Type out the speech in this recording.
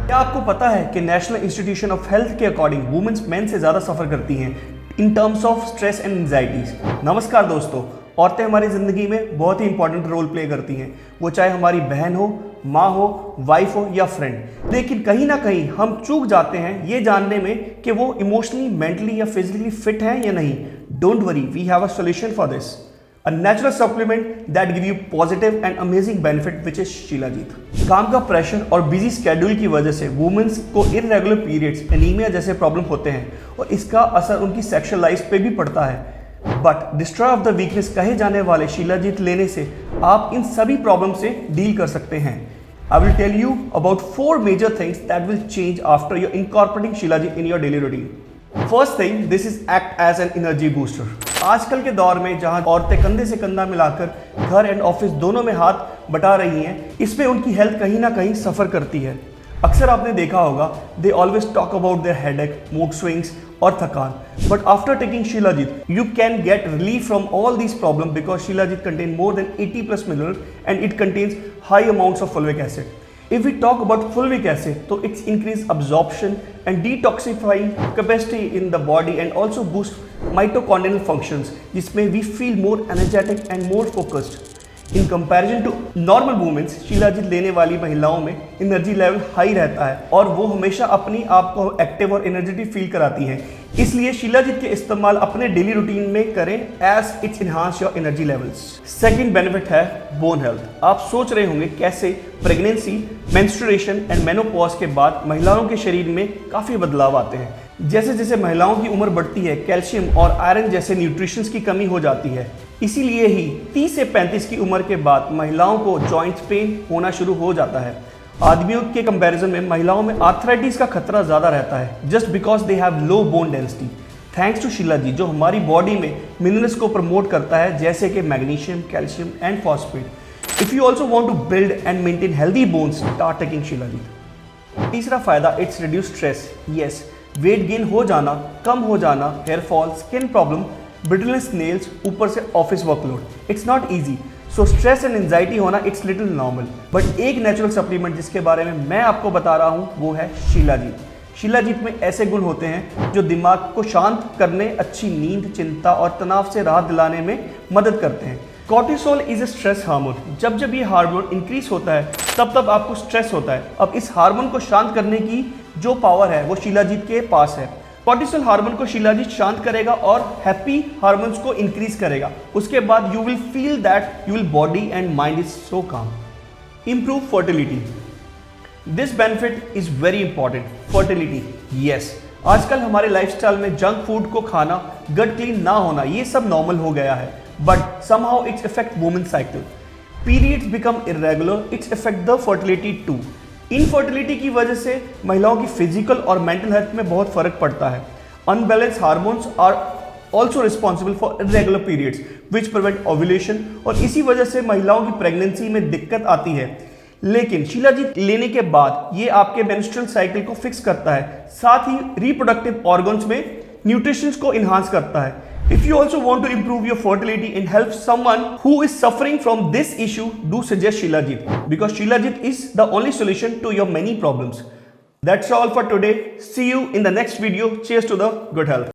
क्या आपको पता है कि नेशनल इंस्टीट्यूशन ऑफ हेल्थ के अकॉर्डिंग वुमेन्स मेन से ज़्यादा सफ़र करती हैं in terms of stress and anxieties. नमस्कार दोस्तों, औरतें हमारी ज़िंदगी में बहुत ही इंपॉर्टेंट रोल प्ले करती हैं, वो चाहे हमारी बहन हो, माँ हो, वाइफ हो या फ्रेंड। लेकिन कहीं ना कहीं हम चूक जाते हैं ये जानने में कि वो इमोशनली, मेंटली या फिजिकली फिट हैं या नहीं। Don't worry, we have a solution for this, a natural supplement that give you positive and amazing benefit which is shilajit. काम का प्रेशर और बिजी स्केड्यूल की वजह से वुमेन्स को इरेगुलर पीरियड्स, एनीमिया जैसे प्रॉब्लम होते हैं और इसका असर उनकी सेक्सुअल लाइफ पे भी पड़ता है। But destroy of the weakness कहे जाने वाले शिलाजीत लेने से आप इन सभी प्रॉब्लम से डील कर सकते हैं। I will tell you about 4 major things that will change after you're incorporating Shilajit in your daily routine. First thing, this is act as an energy booster. आजकल के दौर में जहां औरतें कंधे से कंधा मिलाकर घर एंड ऑफिस दोनों में हाथ बटा रही हैं, इसमें उनकी हेल्थ कहीं ना कहीं सफ़र करती है। अक्सर आपने देखा होगा, they always talk about their headache, mood swings और थकान। But after taking shilajit you can get relief from all these problem because shilajit contain more than 80+ mineral and it contains high amounts of fulvic acid. If we talk about fulvic acid, so it's increase absorption and detoxifying capacity in the body and also boost mitochondrial functions, जिसमें we feel more energetic and more focused. In comparison to normal women, shilajit लेने वाली महिलाओं में energy level high रहता है और वो हमेशा अपनी आप को एक्टिव और एनर्जेटिक फील कराती हैं। इसलिए शिलाजीत के इस्तेमाल अपने डेली रूटीन में करें as it's enhance your energy levels. Second benefit है बोन हेल्थ। आप सोच रहे होंगे कैसे प्रेगनेंसी, मेंस्ट्रुएशन एंड मेनोपॉज के बाद महिलाओं के शरीर में काफ़ी बदलाव आते हैं। जैसे जैसे महिलाओं की उम्र बढ़ती है, कैल्शियम और आयरन जैसे न्यूट्रिशंस की कमी हो जाती है। इसीलिए ही 30 से 35 की उम्र के बाद महिलाओं को जॉइंट्स पेन होना शुरू हो जाता है। आदमियों के कंपैरिजन में महिलाओं में आर्थराइटिस का खतरा ज़्यादा रहता है, just because they have low bone density. Thanks to shilajit, जो हमारी बॉडी में मिनरल्स को प्रमोट करता है जैसे कि magnesium, calcium and phosphate. If you also want to build and maintain healthy bones, start taking shilajit. तीसरा फायदा, it's reduce stress. Yes, weight gain हो जाना, कम हो जाना, hair fall, skin problem, brittleness nails, ऊपर से office workload, it's not easy. So stress and anxiety होना इट्स लिटिल नॉर्मल। बट एक नेचुरल सप्लीमेंट जिसके बारे में मैं आपको बता रहा हूँ वो है शिलाजीत। शिलाजीत में ऐसे गुण होते हैं जो दिमाग को शांत करने, अच्छी नींद, चिंता और तनाव से राहत दिलाने में मदद करते हैं। Cortisol is a stress hormone. जब जब ये हार्मोन इंक्रीज होता है तब तब आपको स्ट्रेस होता है। अब इस हार्मोन को शांत करने की जो पावर है वो शिलाजीत के पास है। कॉर्टिसोल हार्मोन को शिलाजीत शांत करेगा और हैप्पी हार्मोन्स को इंक्रीज करेगा। उसके बाद you will feel that your body and mind is so calm. Improve fertility, this benefit is very important. Fertility, yes, आजकल हमारे लाइफस्टाइल में जंक फूड को खाना, गट क्लीन ना होना, ये सब नॉर्मल हो गया है। But somehow it's affect women cycle. Periods become irregular, it's affect the fertility too. Infertility की वजह से महिलाओं की फिजिकल और मेंटल हेल्थ में बहुत फर्क पड़ता है। Unbalance hormones are also responsible for irregular periods which prevent ovulation और इसी वजह से महिलाओं की प्रेगनेंसी में दिक्कत आती है। लेकिन शिलाजीत लेने के बाद ये आपके मेंस्ट्रुअल साइकिल को फिक्स करता है, साथ ही रिप्रोडक्टिव ऑर्गन्स में न्यूट्रिशंस को इन्हांस करता है। If you also want to improve your fertility and help someone who is suffering from this issue, do suggest Shilajit because Shilajit is the only solution to your many problems. That's all for today. See you in the next video. Cheers to the good health.